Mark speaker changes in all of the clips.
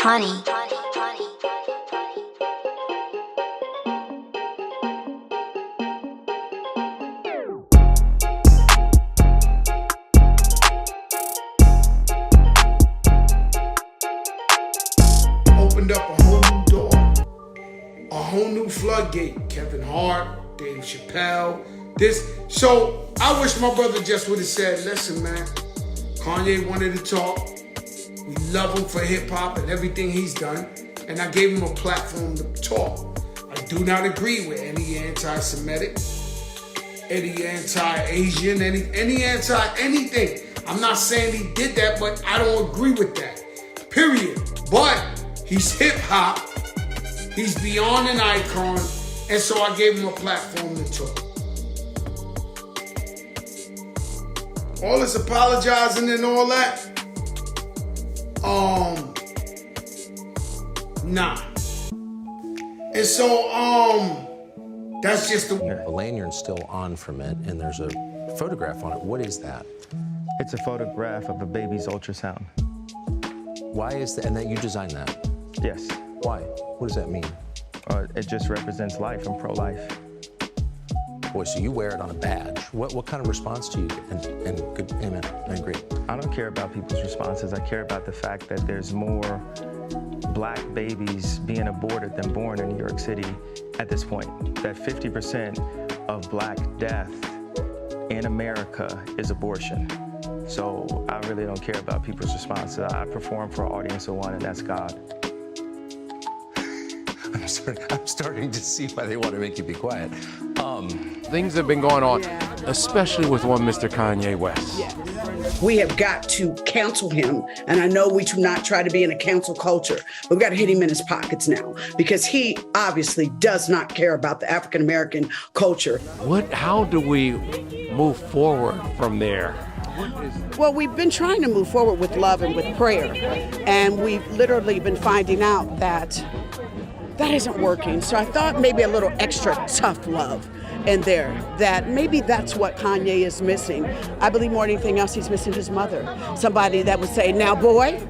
Speaker 1: KaNYE.
Speaker 2: Opened up a whole new door, a whole new floodgate. Kevin Hart, Dave Chappelle, So I wish my brother just would have said, listen, man, Kanye wanted to talk. We love him for hip hop and everything he's done. And I gave him a platform to talk. I do not agree with any anti-Semitic, any anti-Asian, any anti-anything. I'm not saying he did that, but I don't agree with that, period. But he's hip hop, he's beyond an icon, and so I gave him a platform to talk. All this apologizing and all that, nah. And so, that's just the...
Speaker 3: The lanyard's still on from it, and there's a photograph on it. What is that?
Speaker 4: It's a photograph of a baby's ultrasound.
Speaker 3: Why is that? And that you designed that?
Speaker 4: Yes.
Speaker 3: Why? What does that mean?
Speaker 4: It just represents life and pro-life.
Speaker 3: Boy, so you wear it on a badge. What kind of response do you get? And good, amen, I agree.
Speaker 4: I don't care about people's responses. I care about the fact that there's more black babies being aborted than born in New York City at this point. That 50% of black death in America is abortion. So I really don't care about people's responses. I perform for an audience of one, and that's God.
Speaker 3: I'm starting to see why they want to make you be quiet.
Speaker 5: Things have been going on, especially with one Mr. Kanye West.
Speaker 6: We have got to cancel him. And I know we do not try to be in a cancel culture, but we've got to hit him in his pockets now because he obviously does not care about the African-American culture.
Speaker 5: How do we move forward from there?
Speaker 6: Well, we've been trying to move forward with love and with prayer. And we've literally been finding out that isn't working. So I thought maybe a little extra tough love in there, that maybe that's what Kanye is missing. I believe more than anything else, he's missing his mother. Somebody that would say, now boy,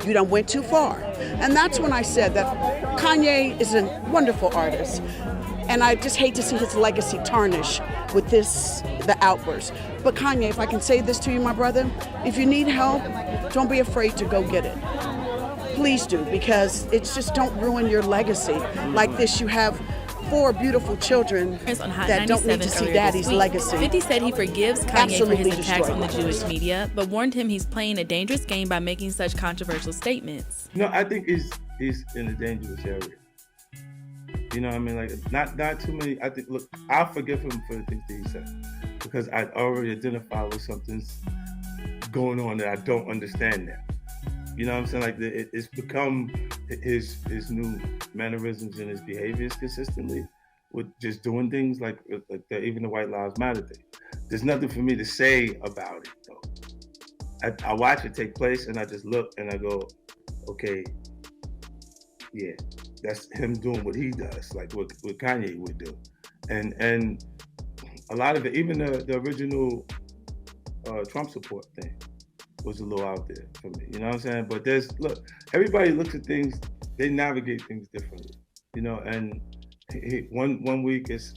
Speaker 6: you done went too far. And that's when I said that Kanye is a wonderful artist. And I just hate to see his legacy tarnish with the outburst. But Kanye, if I can say this to you, my brother, if you need help, don't be afraid to go get it. Please do, because it's just don't ruin your legacy. Like this, you have 4 beautiful children that don't need to see daddy's legacy.
Speaker 7: 50 said he forgives Kanye for his attacks on the Jewish media, but warned him he's playing a dangerous game by making such controversial statements.
Speaker 8: No, I think he's in a dangerous area. You know what I mean? Like, not too many. I think, look, I'll forgive him for the things that he said because I already identified with something's going on that I don't understand now. You know what I'm saying? Like, it's become his new mannerisms and his behaviors consistently with just doing things like even the White Lives Matter thing. There's nothing for me to say about it, though. I watch it take place and I just look and I go, okay, yeah, that's him doing what he does, like what Kanye would do. And a lot of it, even the original Trump support thing, was a little out there for me, you know what I'm saying? But everybody looks at things, they navigate things differently, you know, and one week is,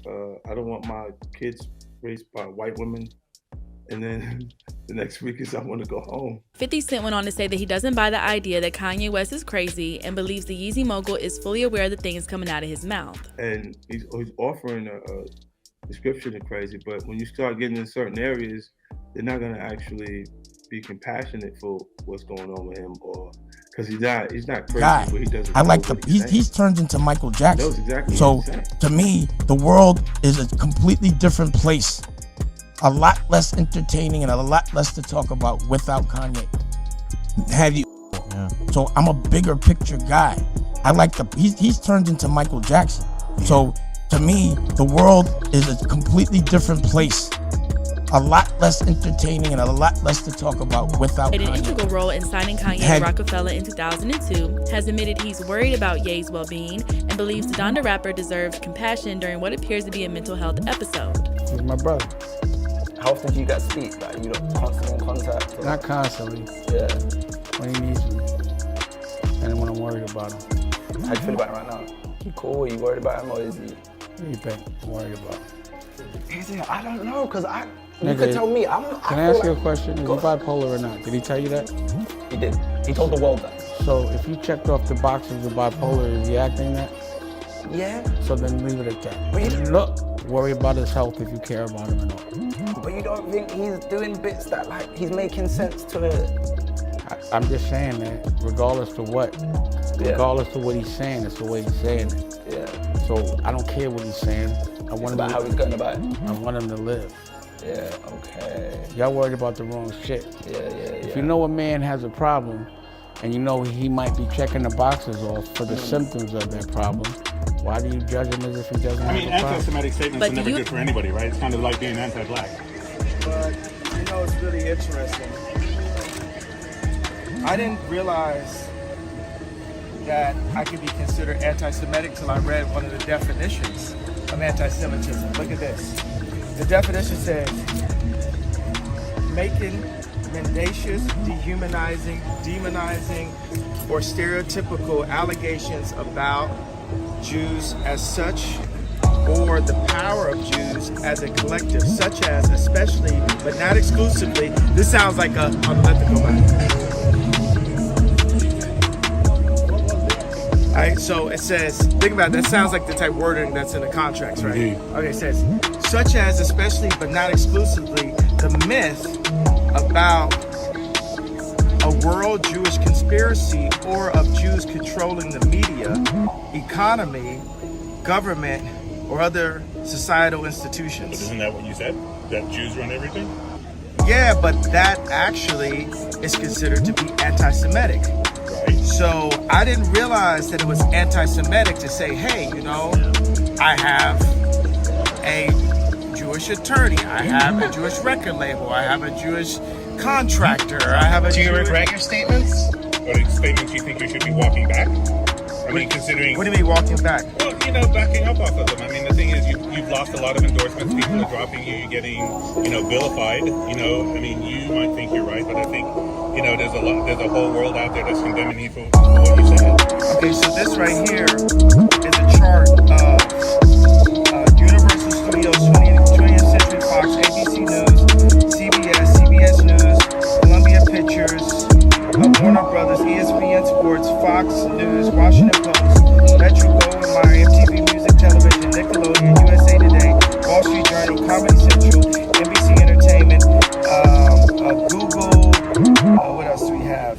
Speaker 8: I don't want my kids raised by white women, and then the next week is I want to go home.
Speaker 7: 50 Cent went on to say that he doesn't buy the idea that Kanye West is crazy and believes the Yeezy mogul is fully aware of the things coming out of his mouth.
Speaker 8: And he's offering a description of crazy, but when you start getting in certain areas, they're not gonna actually be compassionate for what's going on with him, or because he's not crazy, but he doesn't.
Speaker 9: I like he's turned into Michael Jackson.
Speaker 8: Exactly
Speaker 9: so to me, the world is a completely different place, a lot less entertaining and a lot less to talk about without Kanye. So I'm a bigger picture guy. I like he's turned into Michael Jackson. So to me, the world is a completely different place, a lot less entertaining and a lot less to talk about without
Speaker 7: Kanye.
Speaker 9: Kanye.
Speaker 7: An integral role in signing Kanye and Rockefeller in 2002, has admitted he's worried about Ye's well-being and believes the Donda rapper deserved compassion during what appears to be a mental health episode.
Speaker 9: He's my brother.
Speaker 10: How often do you guys speak? Like, you know, constantly in contact? Or?
Speaker 9: Not constantly.
Speaker 10: Yeah.
Speaker 9: When he needs me. And when I'm
Speaker 1: worried about him.
Speaker 10: How do you feel about him right now? You cool? Are you worried about him, or is he?
Speaker 1: What do you think? I'm worried about him.
Speaker 10: Is he? I don't know, cause you could tell me.
Speaker 1: Can I ask you a question? Is he bipolar or not? Did he tell you that?
Speaker 10: He did. He told the world that.
Speaker 1: So if you checked off the boxes of bipolar, is he acting that?
Speaker 10: Yeah.
Speaker 1: So then leave it at that.
Speaker 10: But
Speaker 1: worry about his health if you care about him at all.
Speaker 10: But you don't think he's doing bits that like he's making sense to it?
Speaker 1: I'm just saying that regardless to what, regardless to what he's saying, it's the way he's saying it.
Speaker 10: Yeah.
Speaker 1: So I don't care what he's saying. I want him
Speaker 10: how he's going about it.
Speaker 1: I want him to live.
Speaker 10: Yeah. Okay.
Speaker 1: Y'all worried about the wrong shit.
Speaker 10: Yeah.
Speaker 1: If you know a man has a problem, and you know he might be checking the boxes off for the symptoms of that problem, why do you judge him as if he doesn't have a problem?
Speaker 11: Anti-Semitic statements are never good for anybody, right? It's kind of like being anti-black.
Speaker 12: But, you know, it's really interesting. I didn't realize that I could be considered anti-Semitic till I read one of the definitions of anti-Semitism. Look at this. The definition says, making mendacious, dehumanizing, demonizing, or stereotypical allegations about Jews as such, or the power of Jews as a collective, such as, especially, but not exclusively. This sounds like a, I'll let it go back. All right, so it says, think about it, that sounds like the type of wording that's in the contracts, right?
Speaker 11: Mm-hmm.
Speaker 12: Okay, it says, such as, especially, but not exclusively, the myth about a world Jewish conspiracy or of Jews controlling the media, economy, government, or other societal institutions.
Speaker 11: But isn't that what you said? That Jews run everything?
Speaker 12: Yeah, but that actually is considered to be anti-Semitic.
Speaker 11: Right.
Speaker 12: So I didn't realize that it was anti-Semitic to say, hey, you know, I have a Jewish attorney, I have a Jewish record label, I have a Jewish contractor, I have a
Speaker 11: Do you
Speaker 12: Jewish...
Speaker 11: regret your statements? What statements you think you should be walking back? I mean, considering...
Speaker 12: What do you mean walking back?
Speaker 11: Well, you know, backing up off of them. I mean, the thing is, you've lost a lot of endorsements. People are dropping you. You're getting, you know, vilified. You know, I mean, you might think you're right, but I think, you know, there's a whole world out there that's condemning you for what you said.
Speaker 12: Okay, so this right here is a chart of Universal Studios, 20th Century Fox, ABC News, CBS News, Columbia Pictures, Warner Brothers, ESPN Sports, Fox News, Washington Post, Metro Goldwyn Mayer, MTV Music Television, Nickelodeon, USA Today, Wall Street Journal, Comedy Central, NBC Entertainment, Google, what else do we have?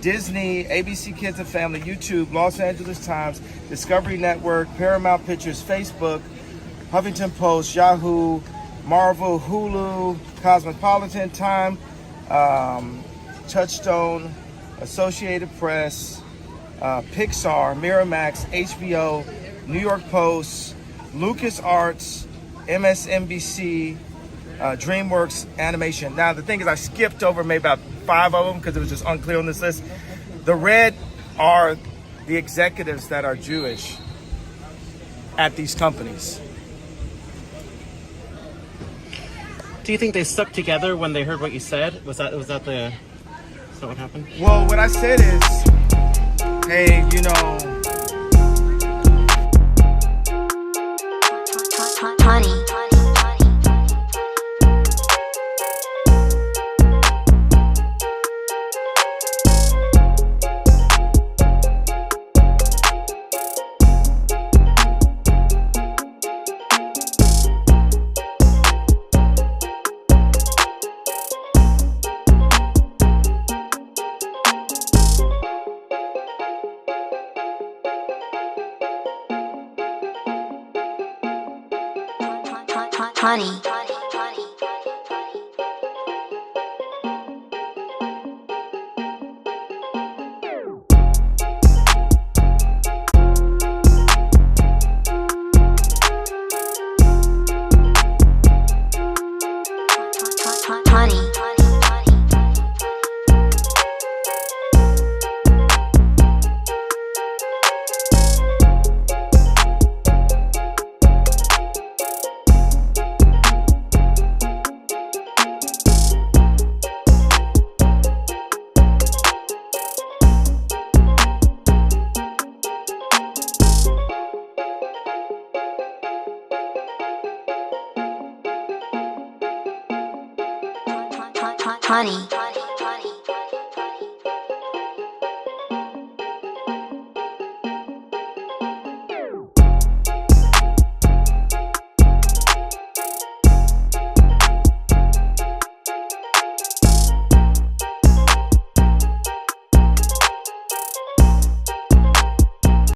Speaker 12: Disney, ABC Kids and Family, YouTube, Los Angeles Times, Discovery Network, Paramount Pictures, Facebook, Huffington Post, Yahoo, Marvel, Hulu, Cosmopolitan, Time, Touchstone, Associated Press, Pixar, Miramax, HBO, New York Post, LucasArts, MSNBC, DreamWorks Animation. Now the thing is, I skipped over maybe about 5 of them because it was just unclear on this list. The red are the executives that are Jewish at these companies.
Speaker 13: Do you think they stuck together when they heard what you said? Was that what happened?
Speaker 12: Well, what I said is, hey, you know,
Speaker 14: KaNYE. KaNYE.